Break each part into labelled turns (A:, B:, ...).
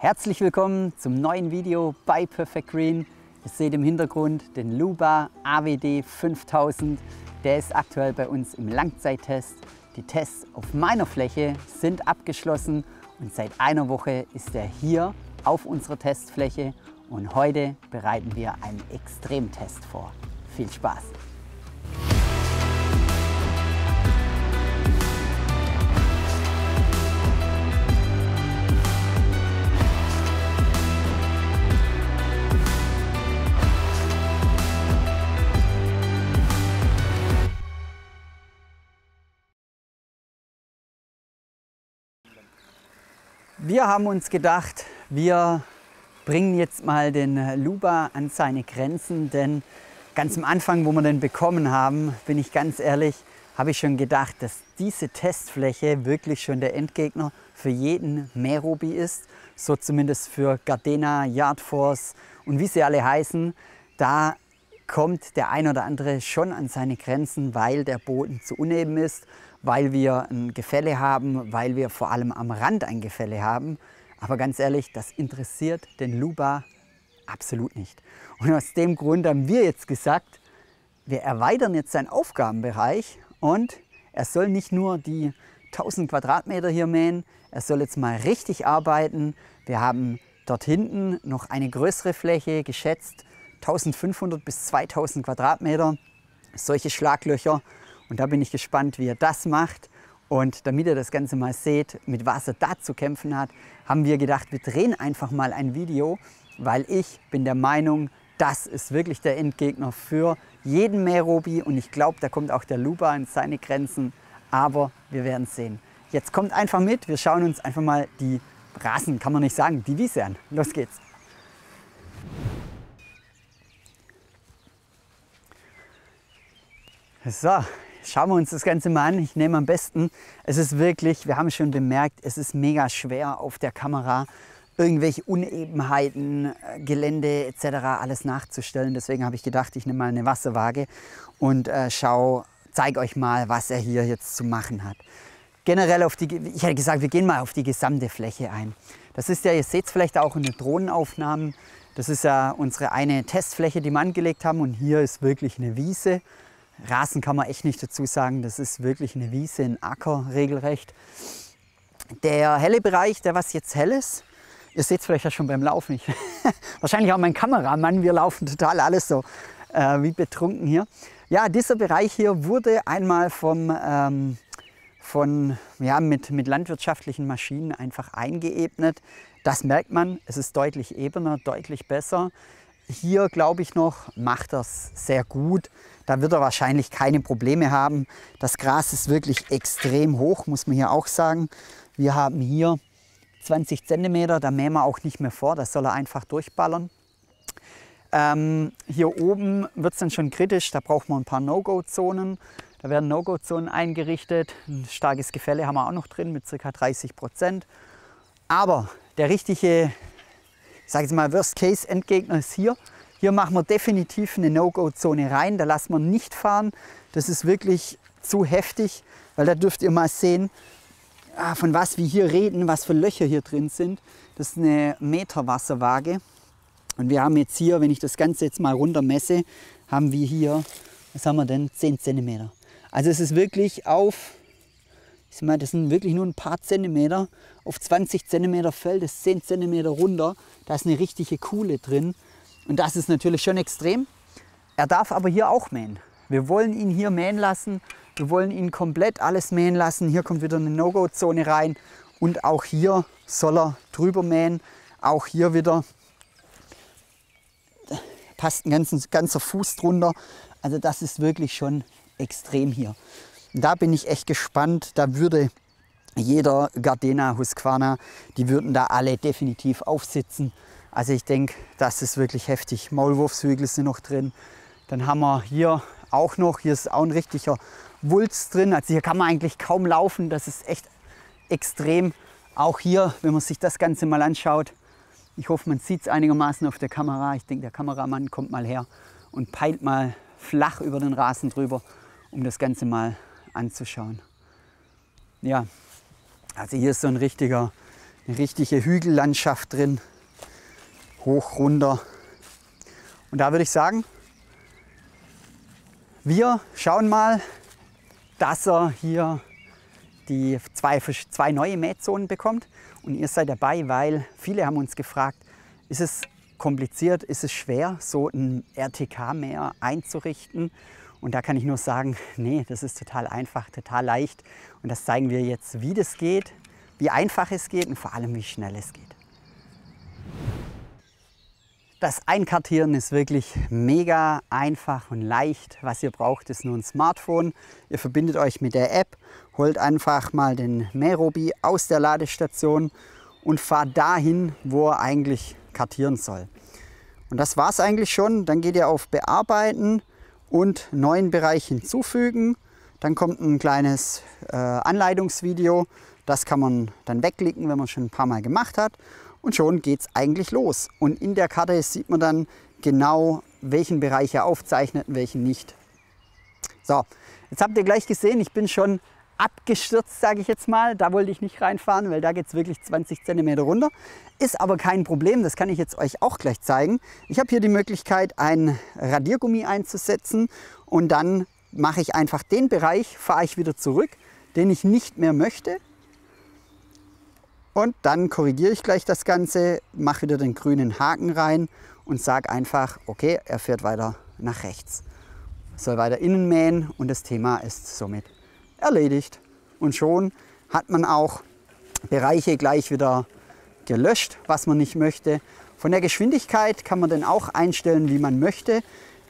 A: Herzlich willkommen zum neuen Video bei Perfect Green. Ihr seht im Hintergrund den Luba AWD 5000. Der ist aktuell bei uns im Langzeittest. Die Tests auf meiner Fläche sind abgeschlossen und seit einer Woche ist er hier auf unserer Testfläche und heute bereiten wir einen Extremtest vor. Viel Spaß! Wir haben uns gedacht, wir bringen jetzt mal den Luba an seine Grenzen, denn ganz am Anfang, wo wir den bekommen haben, bin ich ganz ehrlich, habe ich schon gedacht, dass diese Testfläche wirklich schon der Endgegner für jeden Mährobi ist, so zumindest für Gardena, Yardforce und wie sie alle heißen. Da kommt der ein oder andere schon an seine Grenzen, weil der Boden zu uneben ist, weil wir ein Gefälle haben, weil wir vor allem am Rand ein Gefälle haben. Aber ganz ehrlich, das interessiert den Luba absolut nicht. Und aus dem Grund haben wir jetzt gesagt, wir erweitern jetzt seinen Aufgabenbereich und er soll nicht nur die 1000 Quadratmeter hier mähen, er soll jetzt mal richtig arbeiten. Wir haben dort hinten noch eine größere Fläche, geschätzt 1500 bis 2000 Quadratmeter, solche Schlaglöcher. Und da bin ich gespannt, wie er das macht. Und damit ihr das Ganze mal seht, mit was er da zu kämpfen hat, haben wir gedacht, wir drehen einfach mal ein Video, weil ich bin der Meinung, das ist wirklich der Endgegner für jeden Mährobi. Und ich glaube, da kommt auch der Luba an seine Grenzen. Aber wir werden es sehen. Jetzt kommt einfach mit, wir schauen uns einfach mal die Rasen, kann man nicht sagen, die Wiese an. Los geht's. So. Schauen wir uns das Ganze mal an. Ich nehme am besten, es ist wirklich, wir haben schon bemerkt, es ist mega schwer auf der Kamera irgendwelche Unebenheiten, Gelände etc. alles nachzustellen. Deswegen habe ich gedacht, ich nehme mal eine Wasserwaage und zeige euch mal, was er hier jetzt zu machen hat. Generell ich hätte gesagt, wir gehen mal auf die gesamte Fläche ein. Das ist ja, ihr seht es vielleicht auch in den Drohnenaufnahmen, das ist ja unsere eine Testfläche, die wir angelegt haben und hier ist wirklich eine Wiese. Rasen kann man echt nicht dazu sagen, das ist wirklich eine Wiese, ein Acker regelrecht. Der helle Bereich, der was jetzt hell ist, ihr seht es vielleicht ja schon beim Laufen, wahrscheinlich auch mein Kameramann, wir laufen total alles so wie betrunken hier. Ja, dieser Bereich hier wurde einmal mit landwirtschaftlichen Maschinen einfach eingeebnet. Das merkt man, es ist deutlich ebener, deutlich besser. Hier, glaube ich noch, macht er es sehr gut. Da wird er wahrscheinlich keine Probleme haben. Das Gras ist wirklich extrem hoch, muss man hier auch sagen. Wir haben hier 20 cm, da mähen wir auch nicht mehr vor, das soll er einfach durchballern. Hier oben wird es dann schon kritisch, da braucht man ein paar No-Go-Zonen. Da werden No-Go-Zonen eingerichtet. Ein starkes Gefälle haben wir auch noch drin mit ca. 30%. Aber der richtige, ich sage jetzt mal, Worst-Case-Endgegner ist hier. Hier machen wir definitiv eine No-Go-Zone rein, da lassen wir nicht fahren. Das ist wirklich zu heftig, weil da dürft ihr mal sehen, von was wir hier reden, was für Löcher hier drin sind. Das ist eine Meter-Wasserwaage. Und wir haben jetzt hier, wenn ich das Ganze jetzt mal runter messe, haben wir hier, was haben wir denn, 10 cm. Also es ist wirklich das sind wirklich nur ein paar Zentimeter. Auf 20 cm fällt es 10 cm runter. Da ist eine richtige Kuhle drin. Und das ist natürlich schon extrem. Er darf aber hier auch mähen. Wir wollen ihn hier mähen lassen. Wir wollen ihn komplett alles mähen lassen. Hier kommt wieder eine No-Go-Zone rein. Und auch hier soll er drüber mähen. Auch hier wieder passt ein ganzer Fuß drunter. Also das ist wirklich schon extrem hier. Da bin ich echt gespannt, da würde jeder Gardena, Husqvarna, die würden da alle definitiv aufsitzen. Also ich denke, das ist wirklich heftig. Maulwurfshügel sind noch drin. Dann haben wir hier auch noch, hier ist auch ein richtiger Wulst drin. Also hier kann man eigentlich kaum laufen, das ist echt extrem. Auch hier, wenn man sich das Ganze mal anschaut, ich hoffe, man sieht es einigermaßen auf der Kamera. Ich denke, der Kameramann kommt mal her und peilt mal flach über den Rasen drüber, um das Ganze mal anzuschauen. Ja, also hier ist so ein richtiger Eine richtige Hügellandschaft drin. Hoch, runter. Und da würde ich sagen, wir schauen mal, dass er hier die zwei neue Mähzonen bekommt. Und ihr seid dabei, weil viele haben uns gefragt, ist es kompliziert, ist es schwer, so ein RTK-Mäher einzurichten? Und da kann ich nur sagen, nee, das ist total einfach, total leicht. Und das zeigen wir jetzt, wie das geht, wie einfach es geht und vor allem, wie schnell es geht. Das Einkartieren ist wirklich mega einfach und leicht. Was ihr braucht, ist nur ein Smartphone. Ihr verbindet euch mit der App, holt einfach mal den Mährobi aus der Ladestation und fahrt dahin, wo er eigentlich kartieren soll. Und das war es eigentlich schon. Dann geht ihr auf Bearbeiten und neuen Bereich hinzufügen. Dann kommt ein kleines Anleitungsvideo. Das kann man dann wegklicken, wenn man schon ein paar Mal gemacht hat. Und schon geht es eigentlich los. Und in der Karte sieht man dann genau, welchen Bereich er aufzeichnet und welchen nicht. So, jetzt habt ihr gleich gesehen, ich bin schon abgestürzt, sage ich jetzt mal. Da wollte ich nicht reinfahren, weil da geht es wirklich 20 cm runter. Ist aber kein Problem, das kann ich jetzt euch auch gleich zeigen. Ich habe hier die Möglichkeit, ein Radiergummi einzusetzen und dann mache ich einfach den Bereich, fahre ich wieder zurück, den ich nicht mehr möchte. Und dann korrigiere ich gleich das Ganze, mache wieder den grünen Haken rein und sage einfach, okay, er fährt weiter nach rechts. Soll weiter innen mähen und das Thema ist somit erledigt. Und schon hat man auch Bereiche gleich wieder gelöscht, was man nicht möchte. Von der Geschwindigkeit kann man den auch einstellen, wie man möchte.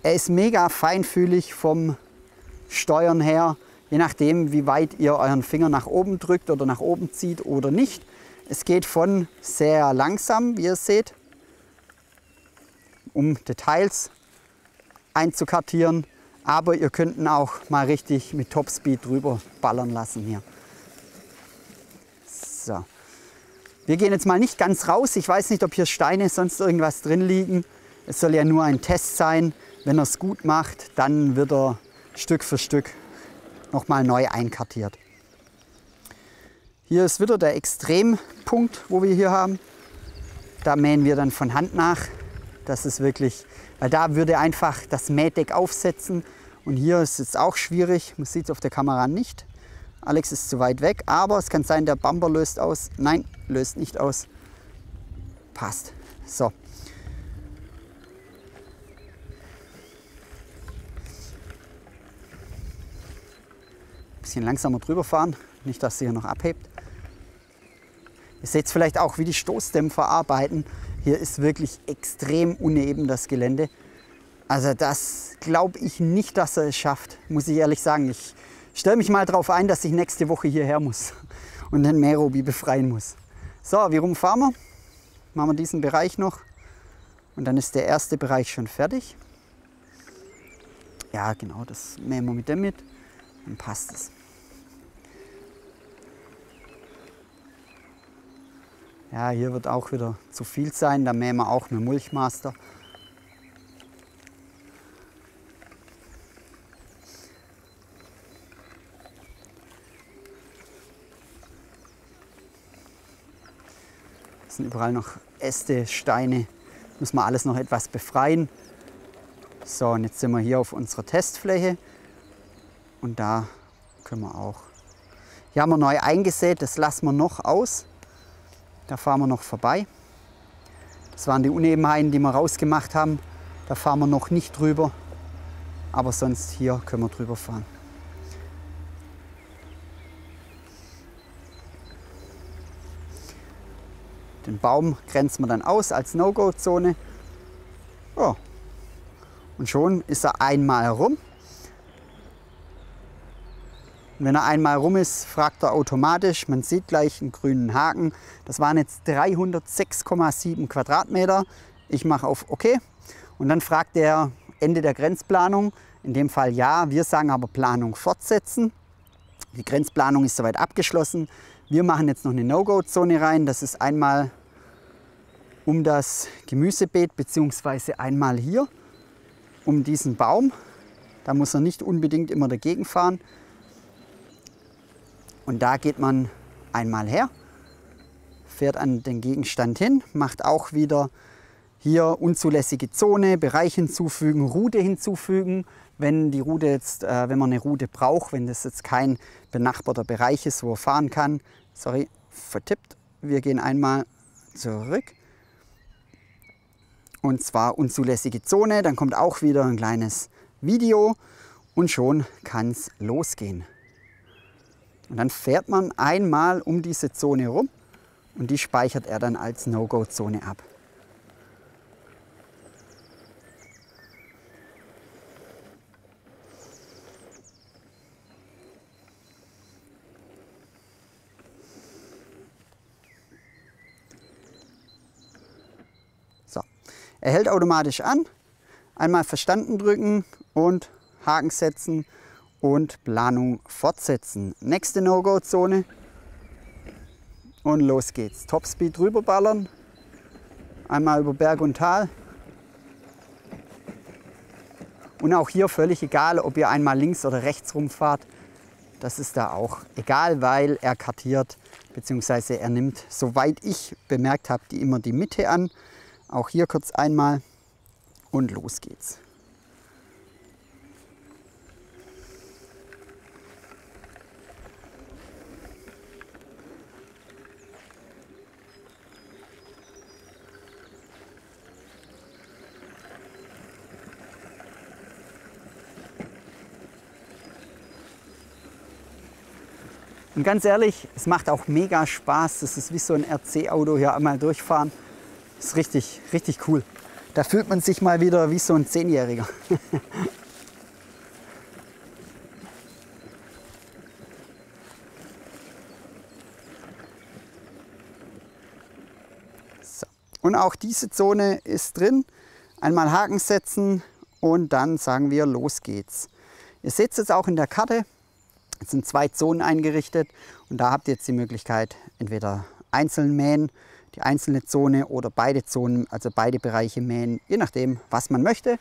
A: Er ist mega feinfühlig vom Steuern her, je nachdem, wie weit ihr euren Finger nach oben drückt oder nach oben zieht oder nicht. Es geht von sehr langsam, wie ihr seht, um Details einzukartieren. Aber ihr könnt ihn auch mal richtig mit Topspeed drüber ballern lassen hier. So. Wir gehen jetzt mal nicht ganz raus. Ich weiß nicht, ob hier Steine, sonst irgendwas drin liegen. Es soll ja nur ein Test sein. Wenn er es gut macht, dann wird er Stück für Stück nochmal neu einkartiert. Hier ist wieder der Extrempunkt, wo wir hier haben. Da mähen wir dann von Hand nach. Das ist wirklich, weil da würde einfach das Mähdeck aufsetzen. Und hier ist es auch schwierig. Man sieht es auf der Kamera nicht. Alex ist zu weit weg, aber es kann sein, der Bumper löst aus. Nein, löst nicht aus. Passt. So. Ein bisschen langsamer drüber fahren, nicht, dass sie hier noch abhebt. Ihr seht vielleicht auch, wie die Stoßdämpfer arbeiten. Hier ist wirklich extrem uneben das Gelände. Also das glaube ich nicht, dass er es schafft, muss ich ehrlich sagen. Ich stelle mich mal darauf ein, dass ich nächste Woche hierher muss und den Mährobi befreien muss. So, wie rum fahren wir? Machen wir diesen Bereich noch und dann ist der erste Bereich schon fertig. Ja genau, das mähen wir mit dem mit, dann passt es. Ja, hier wird auch wieder zu viel sein, da mähen wir auch mit Mulchmaster. Es sind überall noch Äste, Steine, müssen wir alles noch etwas befreien. So, und jetzt sind wir hier auf unserer Testfläche und da können wir auch. Hier haben wir neu eingesät, das lassen wir noch aus. Da fahren wir noch vorbei. Das waren die Unebenheiten, die wir rausgemacht haben. Da fahren wir noch nicht drüber. Aber sonst hier können wir drüber fahren. Den Baum grenzen wir dann aus als No-Go-Zone. Ja. Und schon ist er einmal herum. Und wenn er einmal rum ist, fragt er automatisch. Man sieht gleich einen grünen Haken. Das waren jetzt 306,7 Quadratmeter. Ich mache auf OK. Und dann fragt er Ende der Grenzplanung. In dem Fall ja. Wir sagen aber Planung fortsetzen. Die Grenzplanung ist soweit abgeschlossen. Wir machen jetzt noch eine No-Go-Zone rein. Das ist einmal um das Gemüsebeet bzw. einmal hier um diesen Baum. Da muss er nicht unbedingt immer dagegen fahren. Und da geht man einmal her, fährt an den Gegenstand hin, macht auch wieder hier unzulässige Zone, Bereich hinzufügen, Route hinzufügen. Wenn die Route jetzt, wenn man eine Route braucht, wenn das jetzt kein benachbarter Bereich ist, wo er fahren kann, sorry, vertippt. Wir gehen einmal zurück. Und zwar unzulässige Zone, dann kommt auch wieder ein kleines Video und schon kann es losgehen. Und dann fährt man einmal um diese Zone rum und die speichert er dann als No-Go-Zone ab. So, er hält automatisch an, einmal verstanden drücken und Haken setzen und Planung fortsetzen. Nächste No-Go-Zone und los geht's. Topspeed drüber ballern, einmal über Berg und Tal. Und auch hier völlig egal, ob ihr einmal links oder rechts rumfahrt, das ist da auch egal, weil er kartiert bzw. er nimmt, soweit ich bemerkt habe, immer die Mitte an. Auch hier kurz einmal und los geht's. Und ganz ehrlich, es macht auch mega Spaß. Das ist wie so ein RC-Auto hier einmal durchfahren. Das ist richtig, richtig cool. Da fühlt man sich mal wieder wie so ein 10-Jähriger. So. Und auch diese Zone ist drin. Einmal Haken setzen und dann sagen wir, los geht's. Ihr seht es jetzt auch in der Karte. Es sind 2 Zonen eingerichtet und da habt ihr jetzt die Möglichkeit, entweder einzeln mähen, die einzelne Zone oder beide Zonen, also beide Bereiche mähen, je nachdem, was man möchte.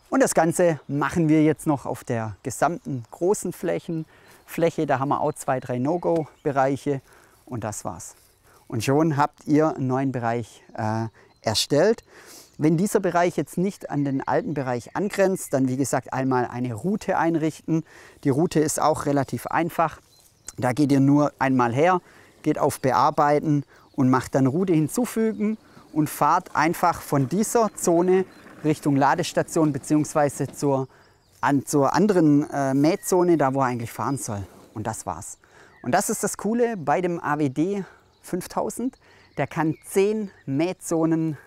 A: Und das Ganze machen wir jetzt noch auf der gesamten großen Fläche. Da haben wir auch 2, 3 No-Go-Bereiche und das war's. Und schon habt ihr einen neuen Bereich erstellt. Wenn dieser Bereich jetzt nicht an den alten Bereich angrenzt, dann wie gesagt einmal eine Route einrichten. Die Route ist auch relativ einfach. Da geht ihr nur einmal her, geht auf Bearbeiten und macht dann Route hinzufügen und fahrt einfach von dieser Zone Richtung Ladestation bzw. zur anderen Mähzone, da wo er eigentlich fahren soll. Und das war's. Und das ist das Coole bei dem AWD 5000. Der kann 10 Mähzonen,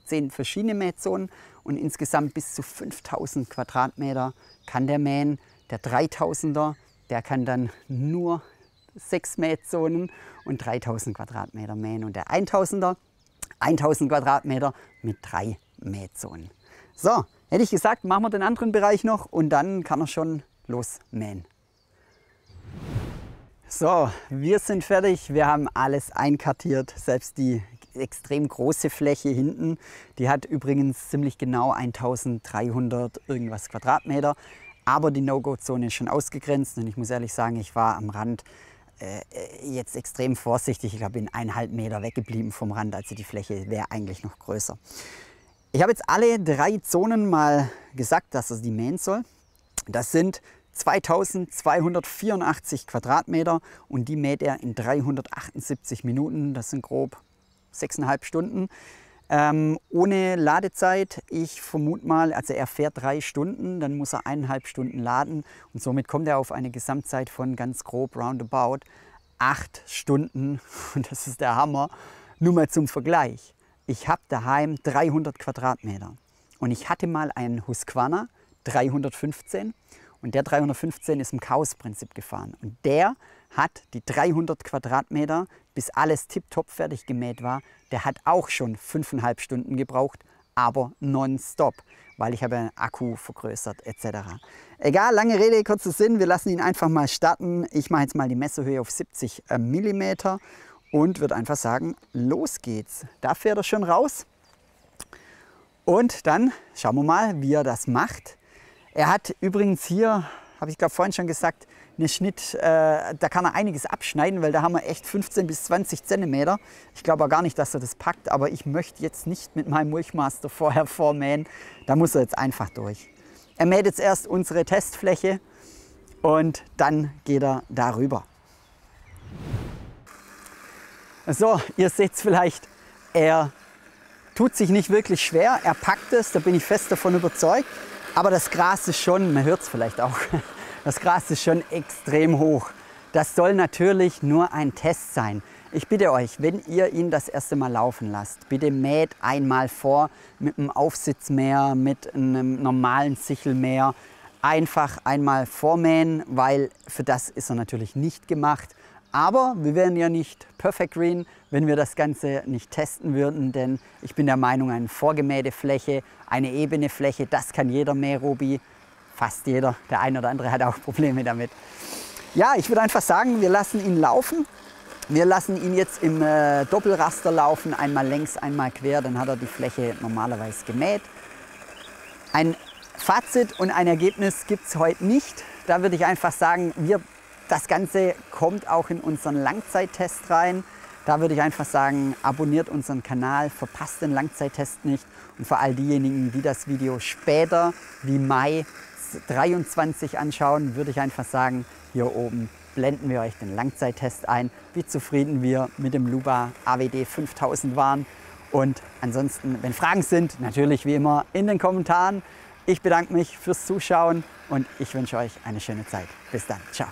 A: 10 verschiedene Mähzonen und insgesamt bis zu 5000 Quadratmeter kann der mähen. Der 3000er, der kann dann nur 6 Mähzonen und 3000 Quadratmeter mähen. Und der 1000er, 1000 Quadratmeter mit 3 Mähzonen. So, hätte ich gesagt, machen wir den anderen Bereich noch und dann kann er schon losmähen. So, wir sind fertig. Wir haben alles einkartiert, selbst die extrem große Fläche hinten. Die hat übrigens ziemlich genau 1300 irgendwas Quadratmeter. Aber die No-Go-Zone ist schon ausgegrenzt und ich muss ehrlich sagen, ich war am Rand jetzt extrem vorsichtig. Ich glaube, bin 1,5 Meter weggeblieben vom Rand, also die Fläche wäre eigentlich noch größer. Ich habe jetzt alle 3 Zonen mal gesagt, dass er die mähen soll. Das sind 2284 Quadratmeter und die mäht er in 378 Minuten. Das sind grob 6,5 Stunden. Ohne Ladezeit, ich vermute mal, also er fährt 3 Stunden, dann muss er 1,5 Stunden laden und somit kommt er auf eine Gesamtzeit von ganz grob roundabout 8 Stunden und das ist der Hammer. Nur mal zum Vergleich, ich habe daheim 300 Quadratmeter und ich hatte mal einen Husqvarna 315 und der 315 ist im Chaos-Prinzip gefahren und der hat die 300 Quadratmeter, bis alles tipptopp fertig gemäht war, der hat auch schon 5,5 Stunden gebraucht, aber nonstop, weil ich habe den Akku vergrößert etc. Egal, lange Rede, kurzer Sinn, wir lassen ihn einfach mal starten. Ich mache jetzt mal die Messerhöhe auf 70 mm und würde einfach sagen, los geht's. Da fährt er schon raus und dann schauen wir mal, wie er das macht. Er hat übrigens hier, habe ich glaube vorhin schon gesagt, da kann er einiges abschneiden, weil da haben wir echt 15 bis 20 Zentimeter. Ich glaube auch gar nicht, dass er das packt, aber ich möchte jetzt nicht mit meinem Mulchmaster vorher vormähen. Da muss er jetzt einfach durch. Er mäht jetzt erst unsere Testfläche und dann geht er darüber. So, ihr seht es vielleicht, er tut sich nicht wirklich schwer, er packt es, da bin ich fest davon überzeugt. Aber das Gras ist schon, man hört es vielleicht auch, das Gras ist schon extrem hoch. Das soll natürlich nur ein Test sein. Ich bitte euch, wenn ihr ihn das erste Mal laufen lasst, bitte mäht einmal vor mit einem Aufsitzmäher, mit einem normalen Sichelmäher. Einfach einmal vormähen, weil für das ist er natürlich nicht gemacht. Aber wir wären ja nicht perfect green, wenn wir das Ganze nicht testen würden, denn ich bin der Meinung, eine vorgemähte Fläche, eine ebene Fläche, das kann jeder Mährobi, fast jeder. Der eine oder andere hat auch Probleme damit. Ja, ich würde einfach sagen, wir lassen ihn laufen. Wir lassen ihn jetzt im Doppelraster laufen, einmal längs, einmal quer, dann hat er die Fläche normalerweise gemäht. Ein Fazit und ein Ergebnis gibt es heute nicht. Da würde ich einfach sagen, das Ganze kommt auch in unseren Langzeittest rein. Da würde ich einfach sagen, abonniert unseren Kanal, verpasst den Langzeittest nicht. Und für all diejenigen, die das Video später wie Mai 23 anschauen, würde ich einfach sagen, hier oben blenden wir euch den Langzeittest ein, wie zufrieden wir mit dem Luba AWD 5000 waren. Und ansonsten, wenn Fragen sind, natürlich wie immer in den Kommentaren. Ich bedanke mich fürs Zuschauen und ich wünsche euch eine schöne Zeit. Bis dann. Ciao.